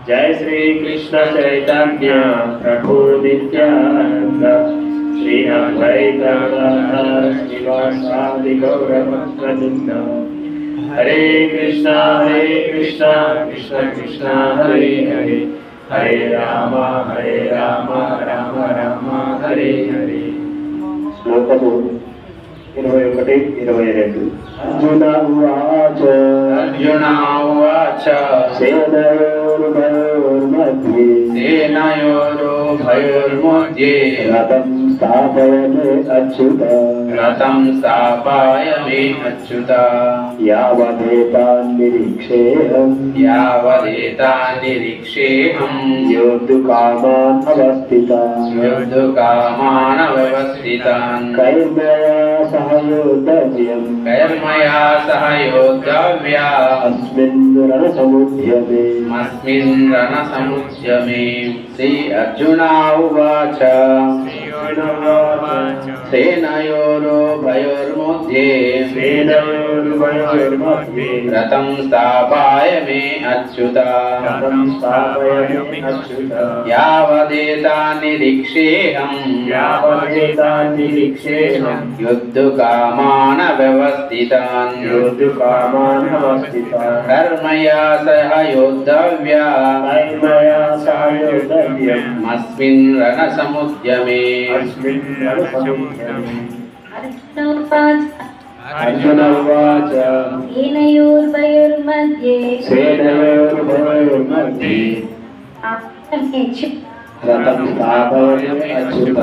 जय श्री कृष्ण चैतन्य प्रभु नित्यानंद श्री अद्वैत गदाधर श्रीवासादि गौर भक्तवृंद। हरे कृष्णा कृष्ण कृष्ण हरे हरे, हरे राम राम राम हरे हरे। श्लोकము 21-22। अर्जुन उवाच सेनयोरुभयोर्मध्ये रथं स्थापयमे अच्युत यावदेतान्निरीक्षेऽहं योद्धुकामान् अवस्थितान् कैर्मया सह योद्धव्या अस्मिन् रणसमुद्यमे। श्री अर्जुन उवाच सेनयोरुभयोर्मध्ये रथं स्थापयामे अच्युत यावदेतान्निरीक्षेऽहं योद्धुकामान् व्यवस्थितान् कर्मया सह योद्धव्या अस्मिन् रणसमुद्यमे। अर्जुन उवाच सेनयोरुभयोर्मध्ये रथं स्थापयामे अच्युत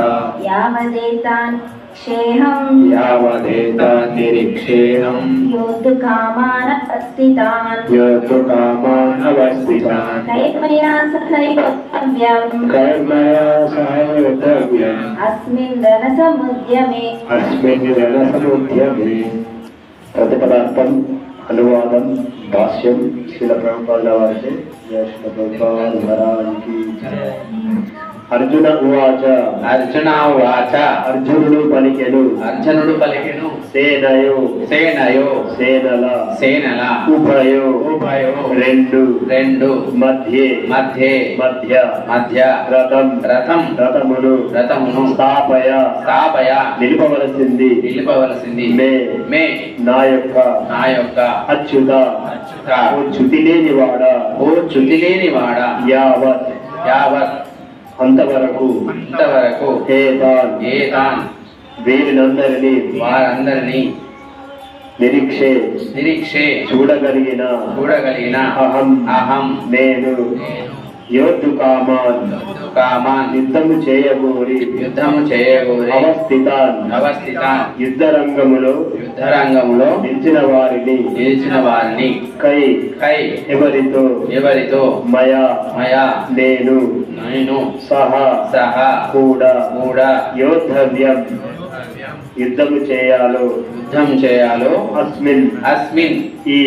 यावदेतान्निरीक्षेऽहं योद्धुकामान् अवस्थितान् कैर्मया सह योद्धव्यम् अस्मिन् रणसमुद्यमे। प्रतिपदार्थం अनुवादం భాష్యం శ్రీల ప్రభుపాదుల వారిచే జయ శ్రీల ప్రభుపాద మహారాజ్ కి జయ। अर्जुन उवाच अर्जुनुడు పలికెను సేనల ఉభయో రెండు మధ్య రథమును స్థాపయ నిలుపవలసింది మే నా యొక్క అచ్యుత ఓ చ్యుతి లేనివాడా యావత్ అంతవరకు ఏతాన్ వారందరినీ నిరీక్షే చూడగలిగిన అహం నేను యోద్ధుకామాన్ యుద్ధము చేయగోరి అవస్థితాన్ యుద్ధరంగములో నిలిచిన వారిని కై ఎవరితో మయా నేను సహా కూడా యోద్ధవ్యం యుద్ధము చేయాలో అస్మిన్ ఈ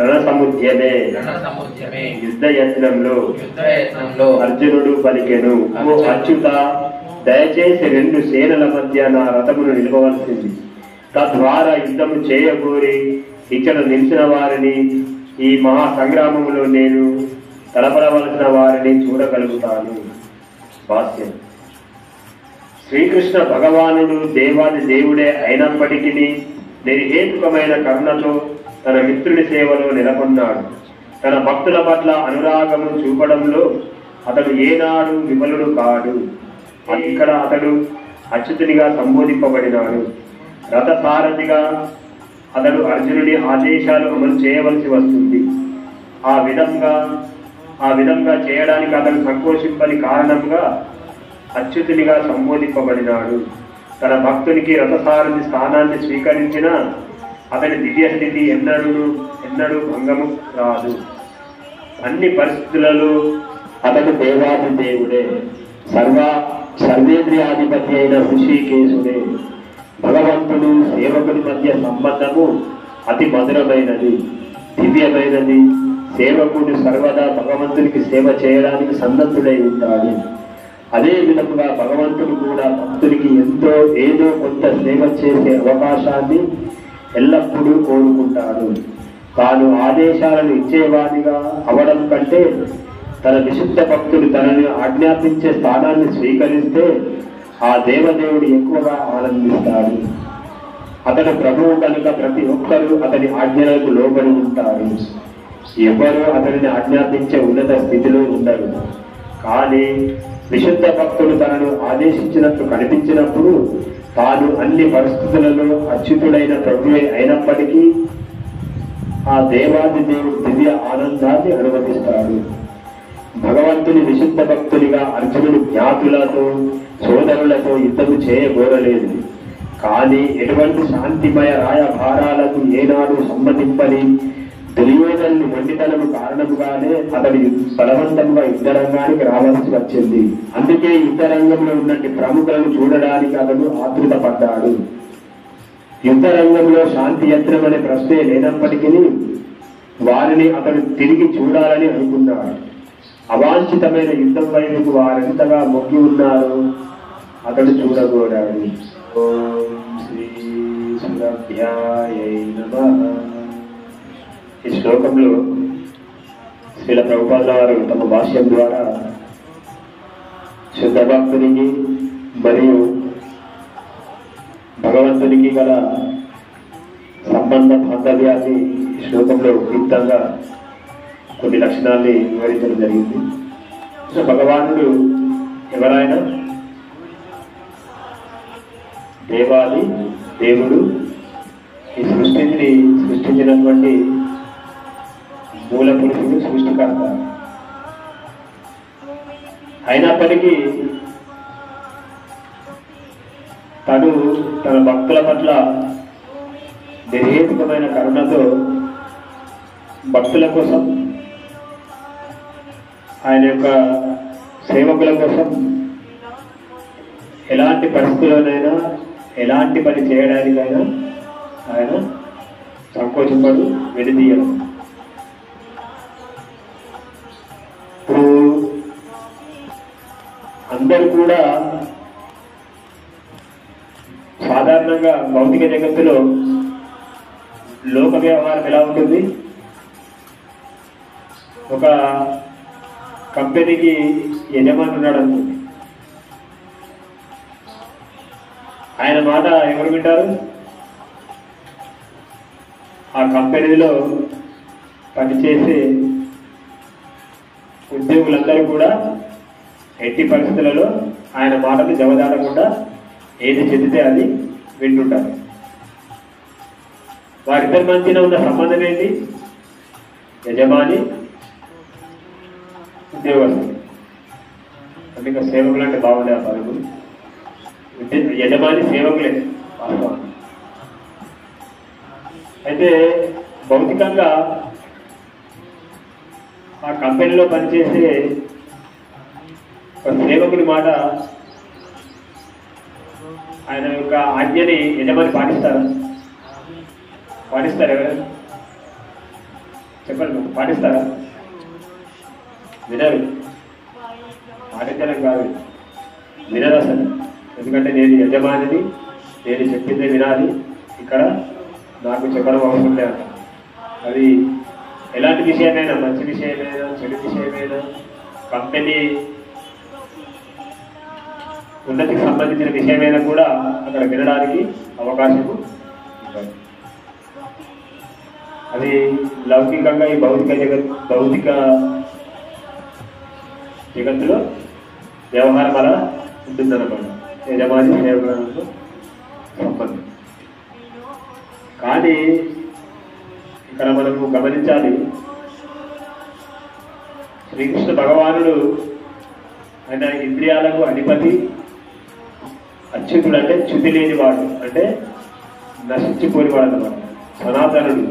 రణసముద్యమే యుద్ధయత్నంలో అర్జునుడు పలికెను ఓ అచ్యుత దయచేసి రెండు సేనల మధ్య నా రథమును నిలవవలసింది, తద్వారా యుద్ధము చేయగోరి ఇక్కడ నిలిచిన వారిని ఈ మహా సంగ్రామంలో నేను తలపడవలసిన వారిని చూడగలుగుతాను। భాష్యం శ్రీకృష్ణ భగవానుడు దేవాది దేవుడే అయినప్పటికీ నిర్హేతుకమైన కరుణతో తన మిత్రుడి సేవలో నెలకొన్నాడు। తన భక్తుల పట్ల అనురాగము చూపడంలో అతడు ఏనాడు విఫలుడు కాడు। ఇక్కడ అతడు అచ్యుతునిగా సంబోధింపబడినాడు। రథసారథిగా అతడు అర్జునుడి ఆదేశాలు అమలు చేయవలసి వస్తుంది। ఆ విధంగా చేయడానికి అతడు సంకోచింపని కారణంగా అచ్యుతునిగా సంబోధింపబడినాడు। తన భక్తునికి రథసారథి స్థానాన్ని స్వీకరించిన అతని దివ్య స్థితి ఎన్నడూ భంగము రాదు। అన్ని పరిస్థితులలో అతడు దేవాది దేవుడే, సర్వేంద్రియాధిపతి అయిన ఋషికేశుడే। భగవంతుడు సేవకుడి మధ్య సంబంధము అతి మధురమైనది, దివ్యమైనది। సేవకుడు సర్వదా భగవంతునికి సేవ చేయడానికి సన్నద్ధుడై ఉంటాడు। అదే విధముగా భగవంతుడు కూడా భక్తుడికి ఏదో కొంత సేవ చేసే అవకాశాన్ని ఎల్లప్పుడూ కోరుకుంటాడు। తాను ఆదేశాలను ఇచ్చేవాడిగా అవడం కంటే తన విశుద్ధ భక్తుడు తనని ఆజ్ఞాపించే స్థానాన్ని స్వీకరిస్తే ఆ దేవదేవుడు ఎక్కువగా ఆనందిస్తాడు. అతడు ప్రభువు కనుక ప్రతి ఒక్కరూ అతని ఆజ్ఞలకు లోబడి ఉంటారు. ఎవరు అతనిని ఆజ్ఞాపించే ఉన్నత స్థితిలో ఉండరు. కానీ విశుద్ధ భక్తుడు తనను ఆదేశించినట్టు కనిపించినప్పుడు తాను అన్ని పరిస్థితులలో అచ్యుతుడైన ప్రభువే అయినప్పటికీ ఆ దేవాది దేవుడు దివ్య ఆనందాన్ని అనుమతిస్తాడు. భగవంతుని విశుద్ధ భక్తునిగా అర్జునుడు జ్ఞాతులతో సోదరులతో యుద్ధము చేయగోరలేదు. కానీ ఎటువంటి శాంతిమయ రాయభారాలకు ఏనాడు సమ్మతింపని దుర్యోధనుని మొండితనము కారణముగానే అతడు బలవంతంగా యుద్ధరంగానికి రావాల్సి వచ్చింది. అందుకే యుద్ధరంగంలో ఉన్నట్టు ప్రముఖులను చూడడానికి అతడు ఆతృత పడ్డాడు. యుద్ధరంగంలో శాంతి యత్నం అనే ప్రశ్నే లేనప్పటికీ వారిని అతడు తిరిగి చూడాలని అనుకున్నాడు. అవాంఛితమైన యుద్ధం వైపు వారెంతగా మొగ్గి ఉన్నారో అతడు చూడగోరాడు. ఓం శ్రీ సురభ్యాయై నమః. ఈ శ్లోకంలో శ్రీల ప్రభుపాదుల వారు తమ భాష్యం ద్వారా శుద్ధ భక్తునికి మరియు భగవంతునికి గల సంబంధ బాంధవ్యాన్ని ఈ శ్లోకంలో క్లుప్తంగా కొన్ని లక్షణాన్ని వివరించడం జరిగింది. భగవానుడు ఎవరైనా దేవాది దేవుడు, ఈ సృష్టిని సృష్టించినటువంటి మూల పురుషుడు, సృష్టికర్త. అయినప్పటికీ తను తన భక్తుల పట్ల నిర్హేతుకమైన కరుణతో భక్తుల కోసం, ఆయన యొక్క సేవకుల కోసం ఎలాంటి పరిస్థితుల్లోనైనా ఎలాంటి పని చేయడానికైనా ఆయన సంకోచింపడు, వెనుదీయడు. ఇప్పుడు అందరూ కూడా సాధారణంగా భౌతిక జగత్తులో లోక వ్యవహారం ఎలా ఉంటుంది? ఒక కంపెనీకి యజమాని ఉన్నాడు అనుకోండి, ఆయన మాట ఎవరు వింటారు? ఆ కంపెనీలో పనిచేసే ఉద్యోగులందరూ కూడా ఎట్టి పరిస్థితులలో ఆయన మాటలు జవదాటకుండా ఏది చెందితే అది వింటుంటారు. వారిద్దరి మధ్యన ఉన్న సంబంధం ఏంటి? యజమాని ఉద్యోగస్తులు. అంటే ఇంకా సేవకులు అంటే బాగుండే ఆ పనులు. యజమాని సేవకులే వాస్తవాన్ని. అయితే భౌతికంగా ఆ కంపెనీలో పనిచేసే ఒక సేవకుడి మాట, ఆయన యొక్క ఆజ్ఞని యజమాని పాటిస్తారా? పాటిస్తారు ఎవరైనా? చెప్పండి, పాటిస్తారా? వినరు. పాటించడం కాదు, వినరు అసలు. ఎందుకంటే నేను యజమానిని, నేను చెప్పిందే వినాలి, ఇక్కడ నాకు చెప్పడం అవసరం లేదు. అది ఎలాంటి విషయమైనా, మంచి విషయమైనా చెడు విషయమైనా, కంపెనీ ఉన్నతికి సంబంధించిన విషయమైనా కూడా అక్కడ వినడానికి అవకాశం ఇవ్వాలి. అది లౌకికంగా ఈ భౌతిక జగత్తులో వ్యవహారం అలా ఉంటుందన్నమాట, యజమాని సేవకులతో సంబంధం. కానీ ఇక్కడ మనము గమనించాలి, శ్రీకృష్ణ భగవానుడు ఆయన ఇంద్రియాలకు అధిపతి, అచ్యుతుడు అంటే చ్యుతి లేనివాడు, అంటే నశించిపోనివాడు అన్నమాట, సనాతనుడు,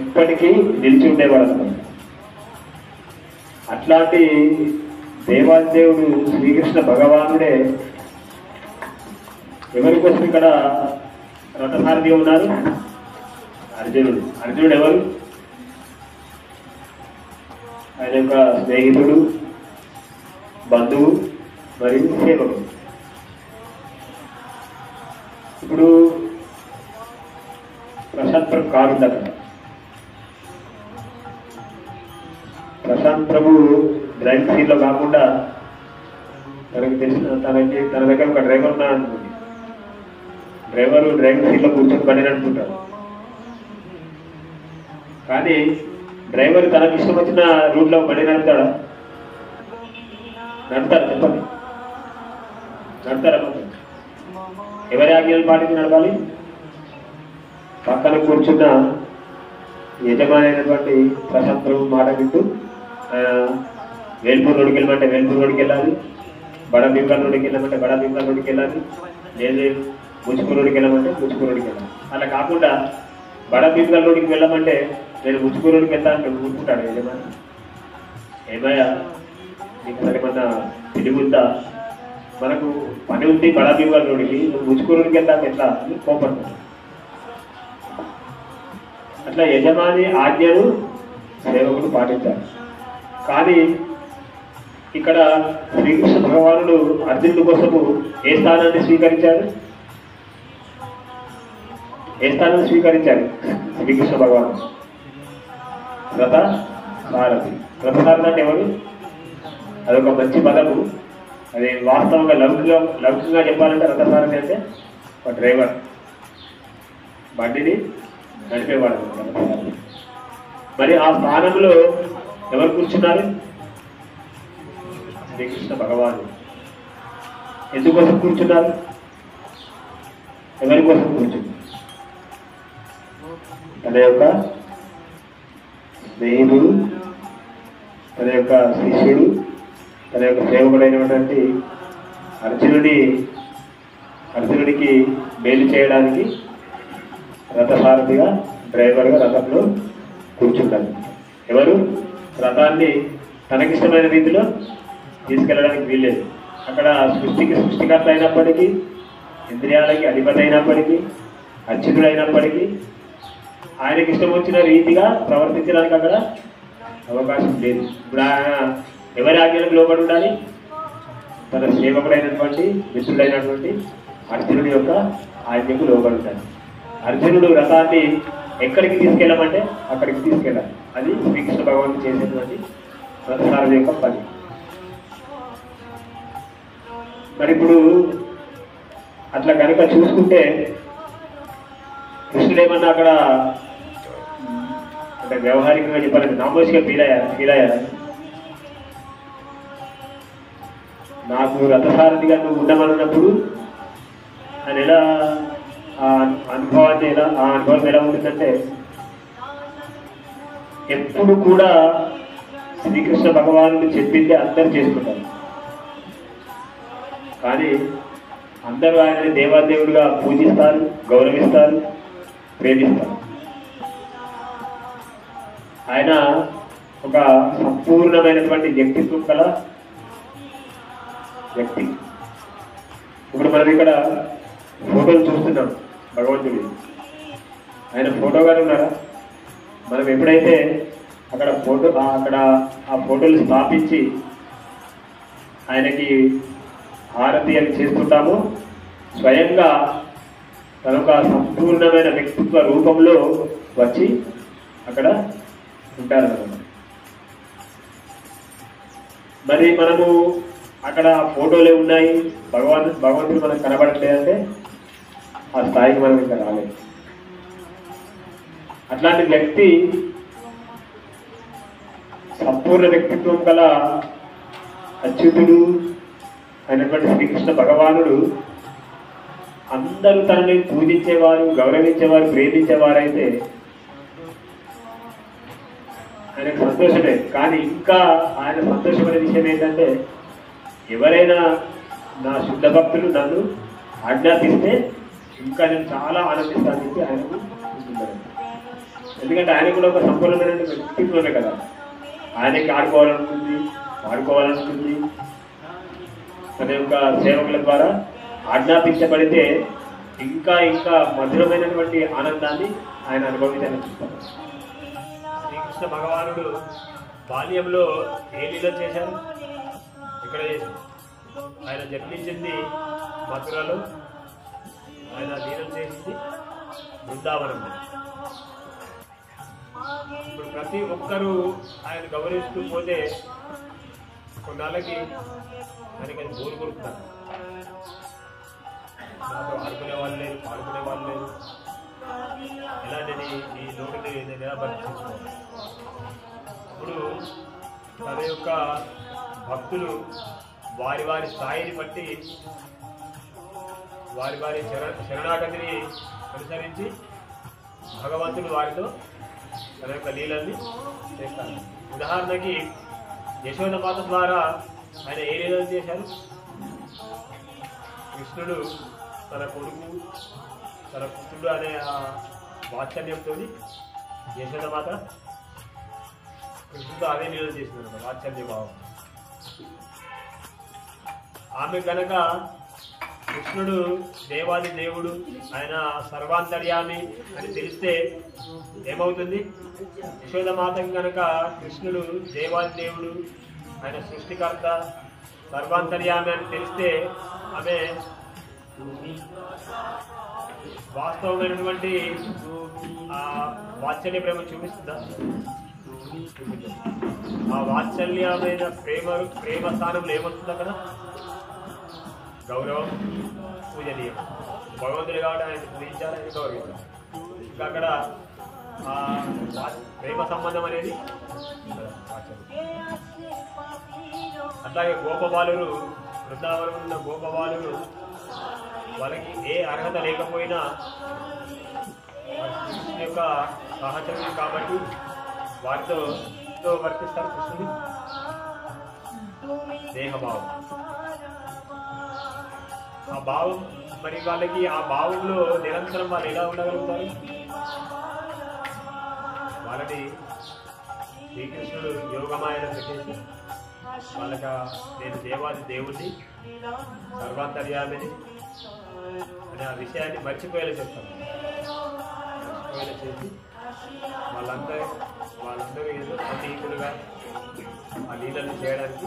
ఎప్పటికీ నిలిచి ఉండేవాడు అన్నమాట. అట్లాంటి దేవాదేవుడు శ్రీకృష్ణ భగవానుడే ఎవరి కోసం ఇక్కడ రథసారథిగా ఉన్నారు? అర్జునుడు. అర్జునుడు ఎవరు? ఆయన యొక్క స్నేహితుడు, బంధువు మరియు సేవకుడు. ఇప్పుడు ప్రశాంత్ కారు అక్కడ ప్రశాంత్ ప్రభు డ్రైవింగ్ సీట్లో కాకుండా తనకి తెలిసిన తన దగ్గర ఒక డ్రైవర్ ఉన్నాడు అనుకోండి. డ్రైవింగ్ సీట్లో కూర్చొని బండి నడుపుతుంటాడు. కానీ డ్రైవర్ తనకి ఇష్టం వచ్చిన రూట్లో బండి నడుపుతారా? నడుపుతారు చెప్పండి, నడుపుతారా? ఎవరి ఆజ్ఞలు పాటించి నడపాలి? పక్కన కూర్చున్న యజమాని అయినటువంటి ప్రశాంత్ ప్రభు మాట వింటూ వేల్పూర్ రోడ్డుకి వెళ్ళమంటే వేల్పూర్ రోడ్డుకి వెళ్ళాలి, బడా భీమకల్ రోడ్డుకి వెళ్ళమంటే బడా భీమకల్ రోడ్డుకి వెళ్ళాలి, లేదు ముచ్చుకూరు రోడ్డుకి వెళ్ళమంటే ముచ్చుకూరు రోడ్డుకి వెళ్ళాలి. అలా కాకుండా బడా భీమకల్ రోడ్డుకి వెళ్ళమంటే నేను ముచ్చుకూరు రోడ్డుకి వెళ్తాను ఊరుకుంటాడు యజమాని. ఏమయ్యా నీకు అసలు ఏమన్నా తెలివిందా? మనకు పని ఉంది బడా భీమకల్ రోడ్డుకి, నువ్వు ముచ్చుకూరు రోడ్డుకి వెళ్తాను ఎట్లా అని కోపడతాడు. అట్లా యజమాని ఆజ్ఞను సేవకుడు పాటించాలి. కానీ ఇక్కడ శ్రీకృష్ణ భగవానుడు అర్జునుడి కోసము ఏ స్థానాన్ని స్వీకరించాడు? ఏ స్థానాన్ని స్వీకరించాడు శ్రీకృష్ణ భగవానుడు? రథ సారథి. రథ సారథి అంటే ఎవరు? అదొక మంచి పదము. అది వాస్తవంగా లౌకికంగా చెప్పాలంటే రథ సారథి అంటే ఒక డ్రైవర్, బండిని నడిపేవాడు. మరి ఆ స్థానంలో ఎవరు కూర్చున్నారు? శ్రీకృష్ణ భగవాను. ఎందుకోసం కూర్చున్నారు? ఎవరి కోసం కూర్చున్నారు? తన యొక్క స్నేహితుడు, తన యొక్క శిష్యుడు, తన యొక్క సేవకుడైనటువంటి అర్జునుడికి మేలు చేయడానికి రథసారథిగా డ్రైవర్గా రథంలో కూర్చుంటారు. ఎవరు? రథాన్ని తనకిష్టమైన రీతిలో తీసుకెళ్ళడానికి వీల్లేదు. అక్కడ సృష్టికర్త అయినప్పటికీ, ఇంద్రియాలకి అధిపతి అయినప్పటికీ, అర్జునుడు అయినప్పటికీ ఆయనకి ఇష్టం వచ్చిన రీతిగా ప్రవర్తించడానికి అక్కడ అవకాశం లేదు. ఇప్పుడు ఆయన ఎవరి ఆజ్ఞలకు లోబడి ఉండాలి? తన సేవకుడైనటువంటి మిత్రుడైనటువంటి అర్జునుడి యొక్క ఆజ్ఞకు లోబడి ఉండాలి. అర్జునుడు రథాన్ని ఎక్కడికి తీసుకెళ్ళమంటే అక్కడికి తీసుకెళ్ళాలి. అది శ్రీకృష్ణ భగవానుడు చేసేటువంటి రథసారథి యొక్క పని. మరి ఇప్పుడు అట్లా కనుక చూసుకుంటే కృష్ణుడు ఏమన్నా అక్కడ అంటే వ్యవహారికంగా చెప్పాలంటే నామోషిగా ఫీల్ అయ్యారా? నాకు రథసారథిగా నువ్వు ఉండమన్నప్పుడు ఆయన ఎలా ఆ అనుభవం ఎలా ఉంటుందంటే ఎప్పుడు కూడా శ్రీకృష్ణ భగవానుడు చెప్పింది అందరూ చేసుకుంటారు. కానీ అందరూ ఆయనని దేవాదేవుడిగా పూజిస్తారు, గౌరవిస్తారు, ప్రేమిస్తారు. ఆయన ఒక సంపూర్ణమైనటువంటి వ్యక్తిత్వం గల వ్యక్తి. ఇప్పుడు మనం ఇక్కడ ఫోటోలు చూస్తున్నాం భగవంతుడి. ఆయన ఫోటోగానే ఉన్నారా? మనం ఎప్పుడైతే అక్కడ ఆ ఫోటోలు స్థాపించి ఆయనకి హారతి అని చేస్తుంటామో స్వయంగా తనొక సంపూర్ణమైన వ్యక్తిత్వ రూపంలో వచ్చి అక్కడ ఉంటారన్నమాట. మరి మనము అక్కడ ఫోటోలే ఉన్నాయి, భగవంతుడు మనకు కనబడట్లేదంటే ఆ స్థాయికి మనం ఇంకా రాలేదు. అట్లాంటి వ్యక్తి సంపూర్ణ వ్యక్తిత్వం గల అచ్యుతుడు అయినటువంటి శ్రీకృష్ణ భగవానుడు అందరూ తనని పూజించేవారు, గౌరవించేవారు, ప్రేమించేవారైతే ఆయనకు సంతోషమే. కానీ ఇంకా ఆయన సంతోషమైన విషయం ఏంటంటే ఎవరైనా నా శుద్ధ భక్తులు నన్ను ఆజ్ఞాపిస్తే ఇంకా నేను చాలా ఆనందిస్తాను చెప్పి ఆయనకు ఉంటున్నారు. ఎందుకంటే ఆయన కూడా ఒక సంపూర్ణమైన వ్యక్తిత్వమే కదా. ఆయనకి ఆడుకోవాలనుకుంది, వాడుకోవాలనుకుంది. తన యొక్క సేవకుల ద్వారా ఆజ్ఞాపించబడితే ఇంకా ఇంకా మధురమైనటువంటి ఆనందాన్ని ఆయన అనుభవించాలని చూస్తారు. శ్రీకృష్ణ భగవానుడు బాల్యంలో ఏ లీల చేశారు? ఇక్కడ చేశారు. ఆయన జన్మించింది మథురలో, ఆయన లీలలు చేసింది బృందావనంలో. ఇప్పుడు ప్రతి ఒక్కరూ ఆయన గౌరవిస్తూ పోతే కొన్నాళ్ళకి ఆయనకి అది బోరు కొడుతున్నారు. నాతో ఆడుకునే వాళ్ళు లేరు, పాడుకునే వాళ్ళు లేరు. ఎలాంటిది ఈ లోటుని నేను ఎలా భర్తీ చేసుకోవాలి? ఇప్పుడు తన యొక్క భక్తులు వారి వారి స్థాయిని బట్టి వారి వారి శరణాగతిని అనుసరించి భగవంతుడు వారితో తన యొక్క లీలల్ని చేస్తారు. ఉదాహరణకి యశోదమాత ద్వారా ఆయన ఏ లీలలు చేశారు? కృష్ణుడు తన కొడుకు తన పుత్రుడు అనే ఆ వాత్సల్యంతో యశోదమాత కృష్ణుడితో అదే లీలలు చేసిందన్నమాట, వాత్సల్య భావం. ఆమె కనుక కృష్ణుడు దేవాది దేవుడు, ఆయన సర్వాంతర్యామి అని తెలిస్తే ఏమవుతుంది? యశోదమాతకి కనుక కృష్ణుడు దేవాది దేవుడు, ఆయన సృష్టికర్త, సర్వాంతర్యామి అని తెలిస్తే ఆమె వాస్తవమైనటువంటి ఆ వాత్సల్య ప్రేమ చూపిస్తుందా? ఆ వాత్సల్యమైన ప్రేమ స్థానంలో ఏమవుతుంది అక్కడ? గౌరవం, పూజనీయం. భగవంతుడు కాబట్టి ఆయన పూజించాలి, ఆయన గౌరవించాలి. ఇంకా అక్కడ ప్రేమ సంబంధం అనేది అట్లాగే గోపబాలురు, బృందావనం ఉన్న గోపబాలురు వాళ్ళకి ఏ అర్హత లేకపోయినా కృష్ణుని యొక్క సహచరులు కాబట్టి వారితో వర్తిస్తారు. కృష్ణుని దేహభావం, ఆ భావం. మరి వాళ్ళకి ఆ భావంలో నిరంతరం వాళ్ళు ఎలా ఉండగలుగుతారు? వాళ్ళని శ్రీకృష్ణుడు యోగమాయన పెట్టేసి వాళ్ళకి నేను దేవాది దేవుడిని, సర్వాంతర్యామిని అనే ఆ విషయాన్ని మర్చిపోయేలా చెప్తాను. మర్చిపోయేలా చేసి వాళ్ళందరూ ఏదో సతీకులుగా ఆ లీలలు చేయడానికి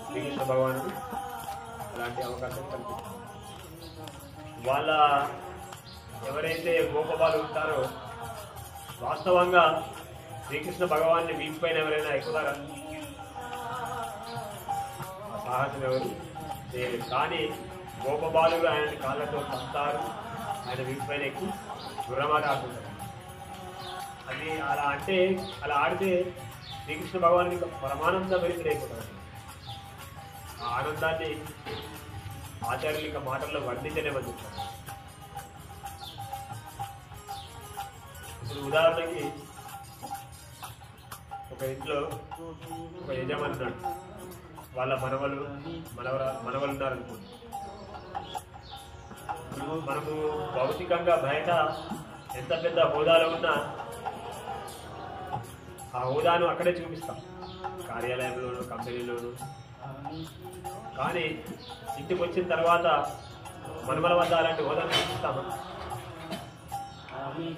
శ్రీకృష్ణ భగవానుడు అలాంటి అవకాశం కల్పిస్తారు. వాళ్ళ ఎవరైతే గోపబాలు ఉంటారో వాస్తవంగా శ్రీకృష్ణ భగవాన్ని వీపు పైన ఎవరైనా ఎక్కుతారా? ఆ సాహసం ఎవరు చేయలేదు. కానీ గోపబాలులు ఆయన కాళ్ళతో తస్తారు, ఆయన వీపు పైన ఎక్కి గుర్రమాట ఆడుతుంటారు. అది అలా ఆడితే శ్రీకృష్ణ భగవానికి పరమానంద భరితుడైపోతారు. ఆ ఆనందాన్ని ఆచార్యులు ఇంకా మాటల్లో వర్ణించలేమని చెప్తారు. ఇప్పుడు ఉదాహరణకి ఒక ఇంట్లో ఒక యజమాని ఉన్నాడు, వాళ్ళ మనవలు ఉన్నారనుకోండి. మనము భౌతికంగా బయట ఎంత పెద్ద హోదాలో ఉన్నా ఆ హోదాను అక్కడే చూపిస్తాం, కార్యాలయంలోను, కంపెనీలోను. కానీ ఇంటికి వచ్చిన తర్వాత మనమల వద్ద అలాంటి హోదాను చూపిస్తామా?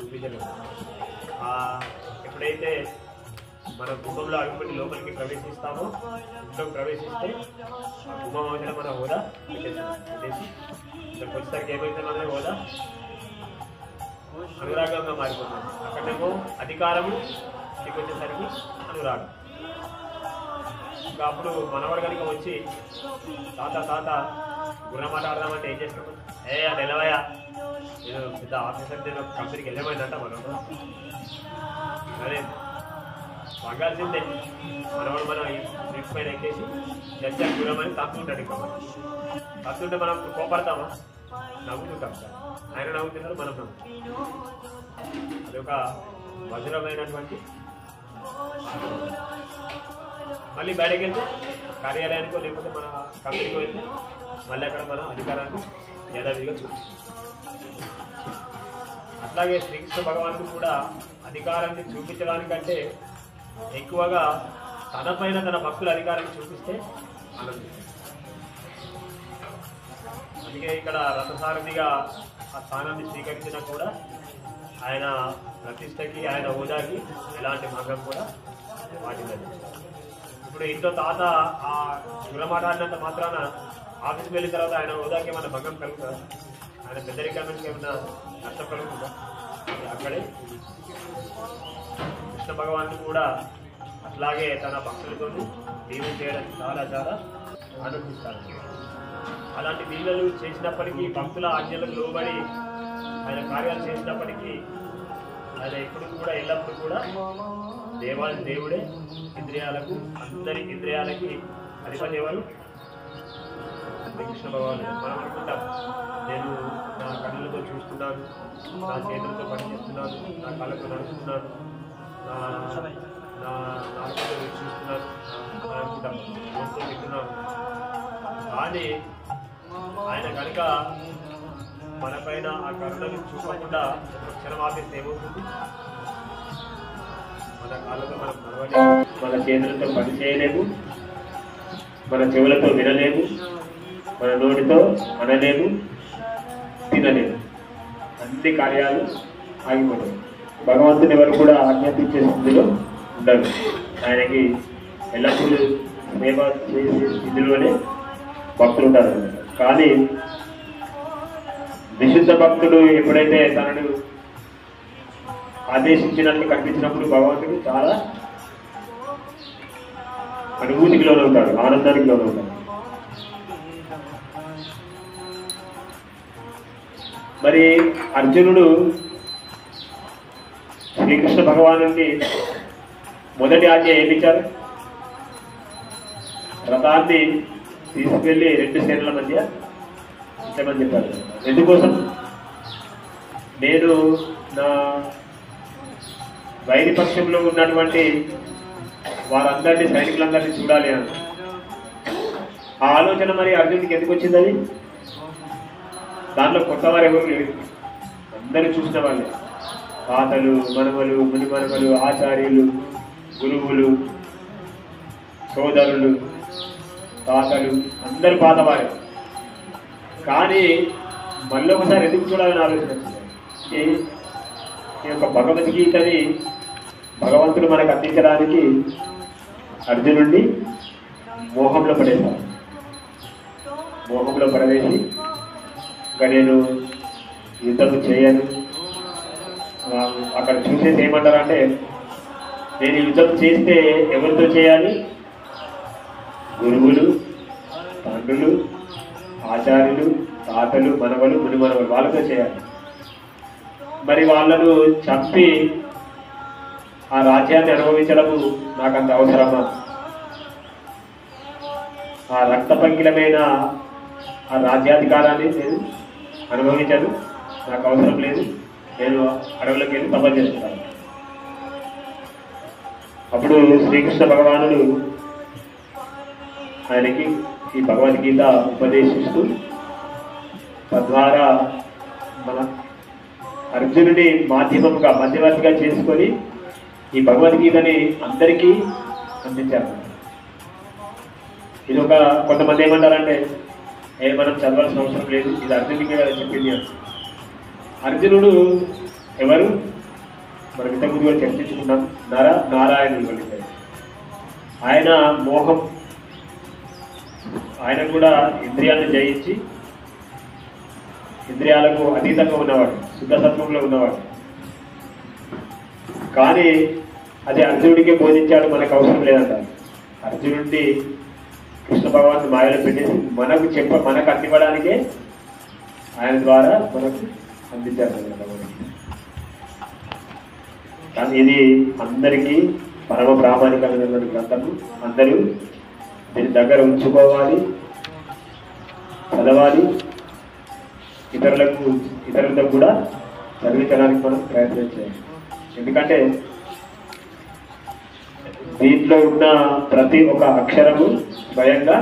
చూపించలేదు. ఎప్పుడైతే మన కుటుంబంలో అడుగుపెట్టి లోపలికి ప్రవేశిస్తామో, ఇంట్లోకి ప్రవేశిస్తే ఆ కుటుంబం వచ్చిన మన హోదా పెట్టేసి ఇక్కడికి వచ్చేసరికి ఏమైతే మన హోదా అనురాగంగా మారిపోతుంది. అక్కడేమో అధికారము, ఇంటికి వచ్చేసరికి అనురాగం. ఇంకా అప్పుడు మనవాడు కనుక వచ్చి తాత గుర్రమాట ఆడదామంటే ఏం చేస్తాము? అది ఎలవయా, నేను పెద్ద ఆఫీసర్, నేను కంపెనీకి వెళ్ళమైందంట మనం. సరే వంగాల్సిందే. మనవాడు మనం ట్రిప్ పైన ఎక్కేసి జడ్జి గుర్రమని తంతుంటాడు. ఇంకా మనం తంతుంటే మనం కోపడతామా? నవ్వుతుంటాం సార్. ఆయన నవ్వుతున్నారు, మనం నవ్వుతాం. అది ఒక మధురమైనటువంటి. మళ్ళీ బయటకు వెళ్తే కార్యాలయానికో లేకపోతే మన కంపెనీకి వెళ్తే మళ్ళీ అక్కడ మనం అధికారాన్ని యథావిధిగా చూపిస్తాం. అట్లాగే శ్రీకృష్ణ భగవానుడు కూడా అధికారాన్ని చూపించడానికంటే ఎక్కువగా తన పైన తన భక్తుల అధికారాన్ని చూపిస్తే ఆనందిస్తాం. అందుకే ఇక్కడ రథసారథిగా ఆ స్థానాన్ని స్వీకరించినా కూడా ఆయన ప్రతిష్టకి, ఆయన హోదాకి ఎలాంటి మార్గం కూడా వాటిందని. ఇప్పుడు ఇంట్లో తాత ఆ గుర్రమాట ఆడినంత మాత్రాన ఆఫీస్కి వెళ్ళిన తర్వాత ఆయన హోదాకి ఏమైనా భంగం కలుగుతుందా? ఆయన పెద్దరికానికి ఏమైనా నష్టం కలుగుతుందా? అక్కడే కృష్ణ కృష్ణ భగవానుడు కూడా అట్లాగే తన భక్తులతో దీవెన చేయడం చాలా చాలా ఆనందిస్తారు. అలాంటి లీలలు చేసినప్పటికీ భక్తుల ఆజ్ఞలకు లోబడి ఆయన కార్యాలు చేసినప్పటికీ ఆయన ఎప్పుడు కూడా ఎల్లప్పుడూ కూడా దేవుడే. ఇంద్రియాలకు అందరి ఇంద్రియాలకి అధిపతి ఎవరు? కృష్ణ భగవానుడు. మనం అనుకుంటాం నేను నా కళ్ళతో చూస్తున్నాను, నా చేతులతో పనిచేస్తున్నాను, నా కళ్ళతో నడుస్తున్నాను, నా నాలుగుతో చూస్తున్నాను అనుకుంటాం, నోటితో తింటున్నాను. కానీ ఆయన కనుక మన పైన ఆ కరుణను చూపకుండా క్షణం ఆపేస్తే ఏమవుతుంది? మన కాళ్ళతో మనం నడవలేము, మన చేతులతో పని చేయలేము, మన చెవులతో వినలేము, మన నోటితో అనలేము, తినలేము. అన్ని కార్యాలు ఆగిపోతాయి. భగవంతుని ఎవరు కూడా ఆజ్ఞాపించే స్థితిలో ఉండరు. ఆయనకి ఎల్లప్పుడూ సేవ చేసే స్థితిలోనే భక్తులు ఉంటారు. కానీ విశుద్ధ భక్తుడు ఎప్పుడైతే తనను ఆదేశించినట్లు కనిపించినప్పుడు భగవంతుడు చాలా అనుభూతికి లోనవుతాడు, ఆనందానికి లోనవుతాడు. మరి అర్జునుడు శ్రీకృష్ణ భగవానుడికి మొదటి ఆజ్ఞ ఏమిచ్చారు? రథాన్ని తీసుకెళ్లి 2 సేనల మధ్య ఉంచమని చెప్పారు. ఎందుకోసం? నేను నా వైరి పక్షంలో ఉన్నటువంటి వారందరినీ, సైనికులందరినీ చూడాలి అని. ఆ ఆలోచన మరి అర్జునుడికి ఎందుకు వచ్చింది? అది దాంట్లో కొత్తవారు ఎవరు లేరు, అందరూ చూసిన వాళ్ళే. తాతలు, మనవలు, ముని మనవలు, ఆచార్యులు, గురువులు, సోదరులు, తాతలు అందరూ పాతవారే. కానీ మళ్ళీ ఒకసారి ఎందుకు చూడాలని ఆలోచన ఈ యొక్క భగవద్గీతని భగవంతుడు మనకు అందించడానికి అర్జునుడిని మోహంలో పడేశారు. మోహంలో పడవేసి ఇంకా నేను యుద్ధం చేయను, అక్కడ చూసేసి ఏమంటారంటే నేను యుద్ధం చేస్తే ఎవరితో చేయాలి? గురువులు, తండ్రులు, ఆచార్యులు, తాతలు, మనవలు, ముని మనవలు, వాళ్ళతో చేయాలి. మరి వాళ్ళను చంపి ఆ రాజ్యాన్ని అనుభవించడము నాకంత అవసరమా? ఆ రక్త పంకిలమైన ఆ రాజ్యాధికారాన్ని నేను అనుభవించను, నాకు అవసరం లేదు, నేను అడవులకు వెళ్ళి తపస్సు చేస్తున్నాను. అప్పుడు శ్రీకృష్ణ భగవానుడు ఆయనకి ఈ భగవద్గీత ఉపదేశిస్తూ తద్వారా మన అర్జునుడి మాధ్యమంగా, మధ్యవర్తిగా చేసుకొని ఈ భగవద్గీతని అందరికీ అందించారు. ఇది ఒక కొంతమంది ఏమంటారంటే మనం చదవాల్సిన అవసరం లేదు, ఇది అర్జునుడికి చెప్పింది అని. అర్జునుడు ఎవరు? మనం ఇంతకుముందు కూడా చర్చించుకున్నాం. నారాయణుడు. ఆయన మోహం, ఆయన కూడా ఇంద్రియాలను జయించి ఇంద్రియాలకు అతీతంగా ఉన్నవాడు, శుద్ధసత్వంలో ఉన్నవాడు. కానీ అది అర్జునుడికే బోధించాడు, మనకు అవసరం లేదంటారు. అర్జునుడిని కృష్ణ భగవాన్ మాయలో పెట్టేసి మనకు అందివ్వడానికే ఆయన ద్వారా మనకు అందించారు. కానీ ఇది అందరికీ పరమ ప్రామాణికమైనటువంటి గ్రంథము. అందరూ దీని దగ్గర ఉంచుకోవాలి, చదవాలి, ఇతరులతో కూడా చదివించడానికి మనం ప్రయత్నం చేయాలి. ఎందుకంటే దీంట్లో ఉన్న ప్రతి ఒక్క అక్షరము స్వయంగా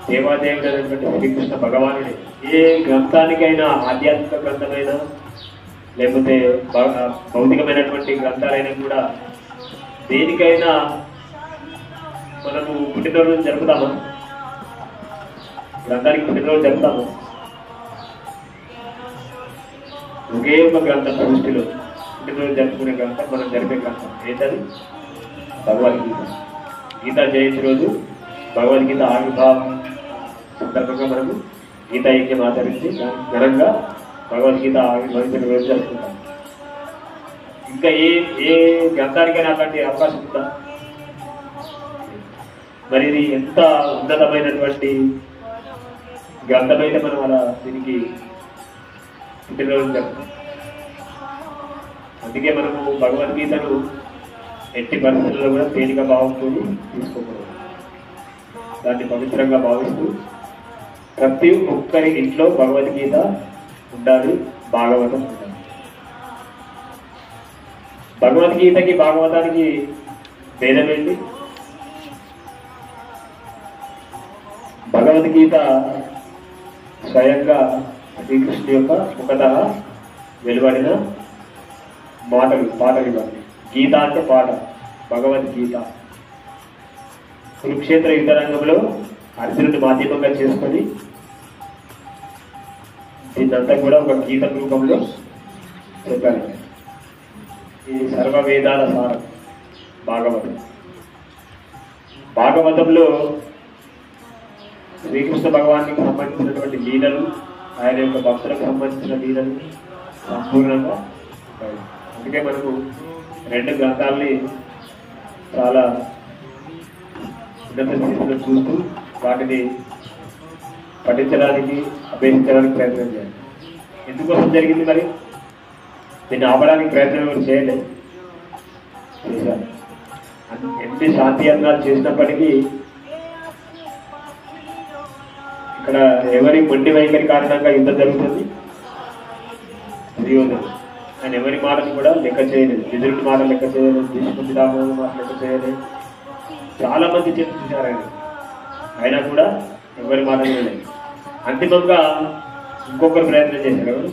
దేవాదేవుడైనటువంటి శ్రీకృష్ణ భగవానుడే. ఏ గ్రంథానికైనా, ఆధ్యాత్మిక గ్రంథమైనా లేకపోతే భౌతికమైనటువంటి గ్రంథాలైనా కూడా దేనికైనా మనము పుట్టినరోజు జరుపుతామా? గ్రంథానికి పుట్టినరోజు జరుపుతాము. ఒకే ఒక గ్రంథం సృష్టిలో పుట్టినరోజు జరుపుకునే గ్రంథం, మనం జరిపే గ్రంథం ఏంటది? భగవద్గీత. గీతా జయంతి రోజు భగవద్గీత ఆవిర్భావం సందర్భంగా మనము గీతా యజ్ఞం ఆచరించి ఘనంగా భగవద్గీత ఆవిర్భవించిన రోజు జరుపుకుంటాం. ఇంకా ఏ ఏ గ్రంథానికైనా అలాంటి అవకాశం ఉందా? మరి ఇది ఎంత ఉన్నతమైనటువంటి గ్రంథమైతే మనం అలా దీనికి పుట్టినరోజు చెప్తాం. అందుకే మనము భగవద్గీతను ఎట్టి పరిస్థితుల్లో కూడా తేలిక భావంతో తీసుకోకూడదు. దాన్ని పవిత్రంగా భావిస్తూ ప్రతి ఒక్కరి ఇంట్లో భగవద్గీత ఉండాలి, భాగవతం ఉండాలి. భగవద్గీతకి భాగవతానికి భేదం ఏంటి? భగవద్గీత స్వయంగా శ్రీకృష్ణుడి యొక్క ముఖతః వెలువడిన పాటలు ఇవ్వండి. గీత అంటే పాట, భగవద్గీత. కురుక్షేత్ర యుద్ధ రంగంలో అర్జునుడి మాధ్యమంగా చేసుకొని దీన్నంతా కూడా ఒక గీత రూపంలో చెప్పారు. ఇది సర్వ వేదాల సారం భాగవతం. భాగవతంలో శ్రీకృష్ణ భగవానికి సంబంధించినటువంటి లీలలు, ఆయన యొక్క భక్తులకు సంబంధించిన లీలలు సంపూర్ణంగా ఉంటాయి. అందుకే మనకు రెండు గ్రంథాలని చాలా ఉన్నత స్థితిలో చూస్తూ వాటిని పఠించడానికి, అభ్యసించడానికి ప్రయత్నం చేయాలి. ఎందుకోసం జరిగింది మరి? దీన్ని ఆపడానికి ప్రయత్నం ఎవరు చేయలేదు, చేశారు. ఎన్ని శాంతియత్నాలు చేసినప్పటికీ ఇక్కడ ఎవరి మొండి వైఖరి కారణంగా యుద్ధం జరుగుతుంది. దుర్యోధనుడు ఆయన ఎవరి మాటని కూడా లెక్క చేయలేదు. విదురుడి మాట లెక్క చేయలేదు, భీష్ముడి రామోడు మాట లెక్క చేయలేదు. చాలా మంది చూశారు ఆయన, అయినా కూడా ఎవరి మాట వినలేదు. అంతిమంగా ఇంకొకరు ప్రయత్నం చేశారు.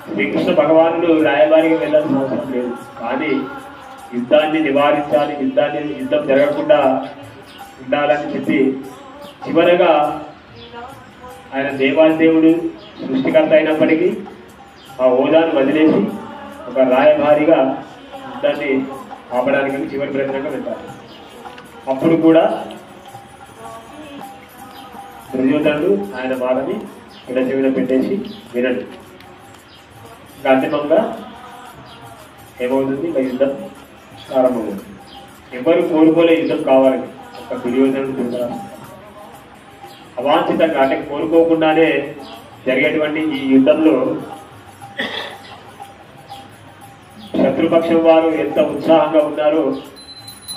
శ్రీకృష్ణ భగవానుడు రాయబారిగా వెళ్ళాల్సిన అవసరం లేదు, కానీ యుద్ధాన్ని నివారించాలి, యుద్ధం జరగకుండా ఉండాలని చెప్పి చివరగా ఆయన దేవాదేవుడు సృష్టికర్త అయినప్పటికీ ఆ హోదాను వదిలేసి ఒక రాయబారిగా యుద్ధాన్ని ఆపడానికి చివరి ప్రయత్నంగా వెళ్తారు. అప్పుడు కూడా దుర్యోధనుడు ఆయన మాటని విడచెవిన పెట్టేసి వినడు. ఇంకా అంతిమంగా ఏమవుతుంది? యుద్ధం ప్రారంభమవుతుంది. ఎవరు కోరుకోలే యుద్ధం కావాలని. ఒక దుర్యోధనుడు ధృతరాష్ట్రుడు అవాంఛితంగా, అంటే కోరుకోకుండానే జరిగేటువంటి ఈ యుద్ధంలో శత్రుపక్షం వారు ఎంత ఉత్సాహంగా ఉన్నారో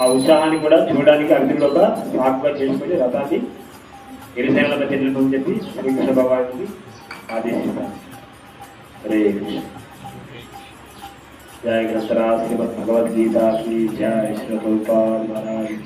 ఆ ఉత్సాహాన్ని కూడా చూడడానికి అర్జునుడు ఒక సాకుగా చేసుకుని రథాన్ని ఇరుసేనల మధ్య నిలుపని చెప్పి శ్రీకృష్ణ భగవానుడిని ఆదేశిస్తారు. హరే కృష్ణ. జయ గ్రంథరాజ్ శ్రీమద్ భగవద్గీత కి జయ. శ్రీ ప్రభుపాద మహారాజ్.